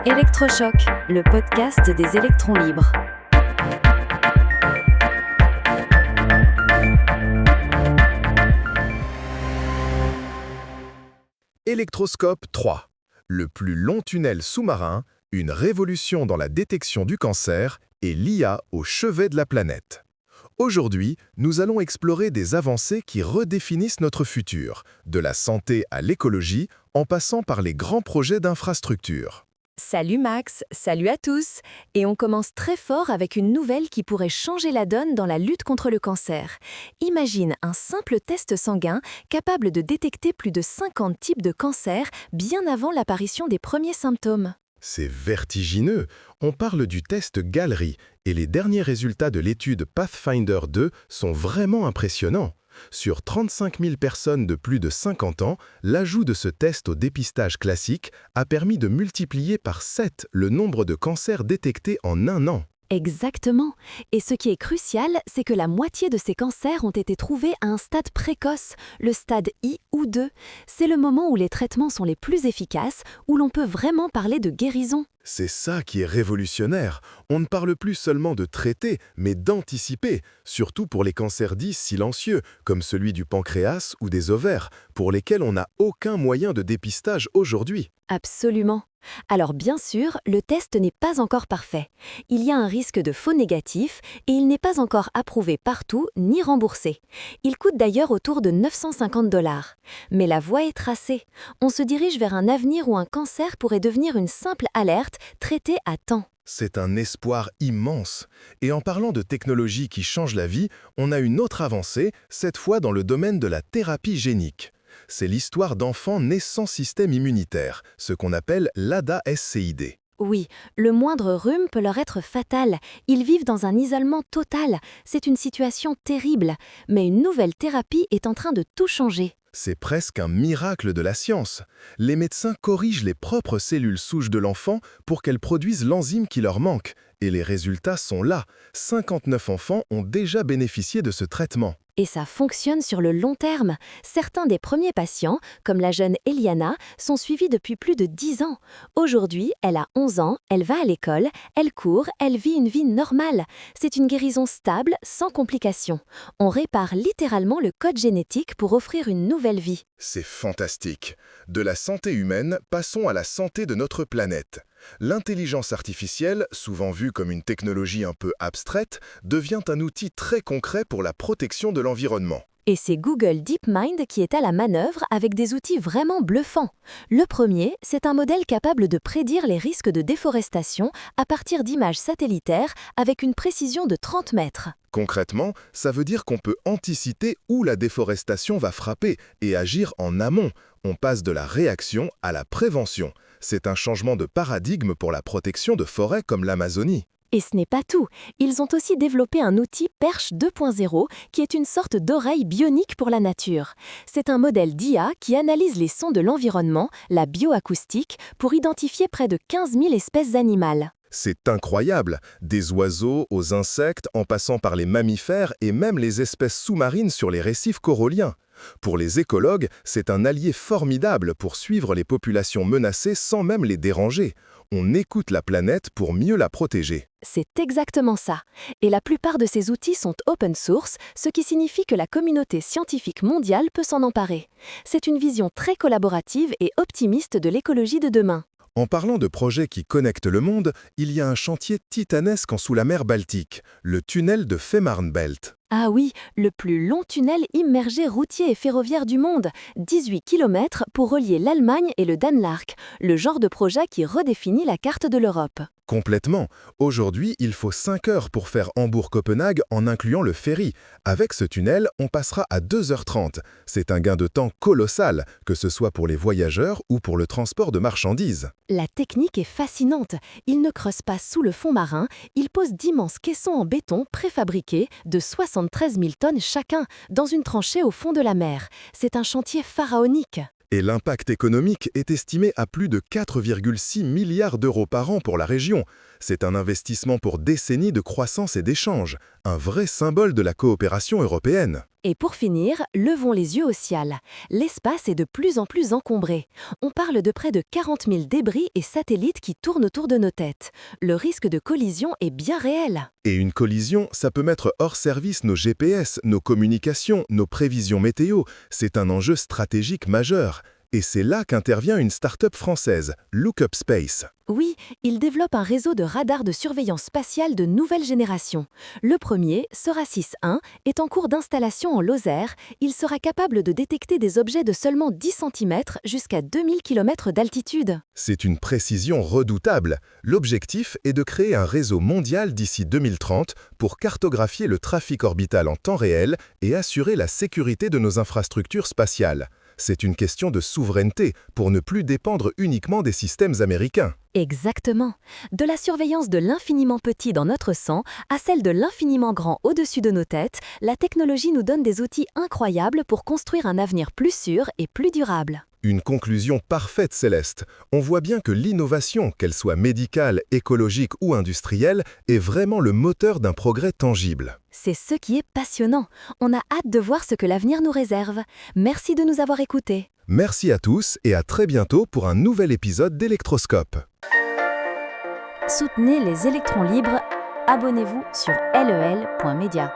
Électrochoc, le podcast des électrons libres. Électroscope 3, le plus long tunnel sous-marin, une révolution dans la détection du cancer et l'IA au chevet de la planète. Aujourd'hui, nous allons explorer des avancées qui redéfinissent notre futur, de la santé à l'écologie, en passant par les grands projets d'infrastructure. Salut Max, salut à tous. Et on commence très fort avec une nouvelle qui pourrait changer la donne dans la lutte contre le cancer. Imagine un simple test sanguin capable de détecter plus de 50 types de cancers bien avant l'apparition des premiers symptômes. C'est vertigineux. On parle du test Gallery et les derniers résultats de l'étude Pathfinder 2 sont vraiment impressionnants. Sur 35 000 personnes de plus de 50 ans, l'ajout de ce test au dépistage classique a permis de multiplier par 7 le nombre de cancers détectés en un an. Exactement. Et ce qui est crucial, c'est que la moitié de ces cancers ont été trouvés à un stade précoce, le stade I ou II. C'est le moment où les traitements sont les plus efficaces, où l'on peut vraiment parler de guérison. C'est ça qui est révolutionnaire. On ne parle plus seulement de traiter, mais d'anticiper, surtout pour les cancers dits silencieux, comme celui du pancréas ou des ovaires, pour lesquels on n'a aucun moyen de dépistage aujourd'hui. Absolument. Alors bien sûr, le test n'est pas encore parfait. Il y a un risque de faux négatif et il n'est pas encore approuvé partout ni remboursé. Il coûte d'ailleurs autour de 950 $. Mais la voie est tracée. On se dirige vers un avenir où un cancer pourrait devenir une simple alerte traitée à temps. C'est un espoir immense. Et en parlant de technologie qui change la vie, on a une autre avancée, cette fois dans le domaine de la thérapie génique. C'est l'histoire d'enfants nés sans système immunitaire, ce qu'on appelle l'ADA-SCID. Oui, le moindre rhume peut leur être fatal. Ils vivent dans un isolement total. C'est une situation terrible. Mais une nouvelle thérapie est en train de tout changer. C'est presque un miracle de la science. Les médecins corrigent les propres cellules souches de l'enfant pour qu'elles produisent l'enzyme qui leur manque. Et les résultats sont là. 59 enfants ont déjà bénéficié de ce traitement. Et ça fonctionne sur le long terme. Certains des premiers patients, comme la jeune Eliana, sont suivis depuis plus de 10 ans. Aujourd'hui, elle a 11 ans, elle va à l'école, elle court, elle vit une vie normale. C'est une guérison stable, sans complications. On répare littéralement le code génétique pour offrir une nouvelle vie. C'est fantastique. De la santé humaine, passons à la santé de notre planète. L'intelligence artificielle, souvent vue comme une technologie un peu abstraite, devient un outil très concret pour la protection de l'environnement. Et c'est Google DeepMind qui est à la manœuvre avec des outils vraiment bluffants. Le premier, c'est un modèle capable de prédire les risques de déforestation à partir d'images satellitaires avec une précision de 30 mètres. Concrètement, ça veut dire qu'on peut anticiper où la déforestation va frapper et agir en amont. On passe de la réaction à la prévention. C'est un changement de paradigme pour la protection de forêts comme l'Amazonie. Et ce n'est pas tout. Ils ont aussi développé un outil Perche 2.0 qui est une sorte d'oreille bionique pour la nature. C'est un modèle d'IA qui analyse les sons de l'environnement, la bioacoustique, pour identifier près de 15 000 espèces animales. C'est incroyable, des oiseaux aux insectes en passant par les mammifères et même les espèces sous-marines sur les récifs coralliens. Pour les écologues, c'est un allié formidable pour suivre les populations menacées sans même les déranger. On écoute la planète pour mieux la protéger. C'est exactement ça. Et la plupart de ces outils sont open source, ce qui signifie que la communauté scientifique mondiale peut s'en emparer. C'est une vision très collaborative et optimiste de l'écologie de demain. En parlant de projets qui connectent le monde, il y a un chantier titanesque en sous la mer Baltique, le tunnel de Fehmarnbelt. Ah oui, le plus long tunnel immergé routier et ferroviaire du monde, 18 km pour relier l'Allemagne et le Danemark, le genre de projet qui redéfinit la carte de l'Europe. Complètement. Aujourd'hui, il faut 5 heures pour faire Hambourg-Copenhague en incluant le ferry. Avec ce tunnel, on passera à 2h30. C'est un gain de temps colossal, que ce soit pour les voyageurs ou pour le transport de marchandises. La technique est fascinante. Il ne creuse pas sous le fond marin, il pose d'immenses caissons en béton préfabriqués de 73 000 tonnes chacun, dans une tranchée au fond de la mer. C'est un chantier pharaonique. Et l'impact économique est estimé à plus de 4,6 milliards d'euros par an pour la région. C'est un investissement pour décennies de croissance et d'échanges, un vrai symbole de la coopération européenne. Et pour finir, levons les yeux au ciel. L'espace est de plus en plus encombré. On parle de près de 40 000 débris et satellites qui tournent autour de nos têtes. Le risque de collision est bien réel. Et une collision, ça peut mettre hors service nos GPS, nos communications, nos prévisions météo. C'est un enjeu stratégique majeur. Et c'est là qu'intervient une start-up française, Lookup Space. Oui, il développe un réseau de radars de surveillance spatiale de nouvelle génération. Le premier, Soracis 1, est en cours d'installation en Lozère. Il sera capable de détecter des objets de seulement 10 cm jusqu'à 2000 km d'altitude. C'est une précision redoutable. L'objectif est de créer un réseau mondial d'ici 2030 pour cartographier le trafic orbital en temps réel et assurer la sécurité de nos infrastructures spatiales. C'est une question de souveraineté pour ne plus dépendre uniquement des systèmes américains. Exactement. De la surveillance de l'infiniment petit dans notre sang à celle de l'infiniment grand au-dessus de nos têtes, la technologie nous donne des outils incroyables pour construire un avenir plus sûr et plus durable. Une conclusion parfaite, Céleste. On voit bien que l'innovation, qu'elle soit médicale, écologique ou industrielle, est vraiment le moteur d'un progrès tangible. C'est ce qui est passionnant. On a hâte de voir ce que l'avenir nous réserve. Merci de nous avoir écoutés. Merci à tous et à très bientôt pour un nouvel épisode d'Electroscope. Soutenez les électrons libres. Abonnez-vous sur lel.media.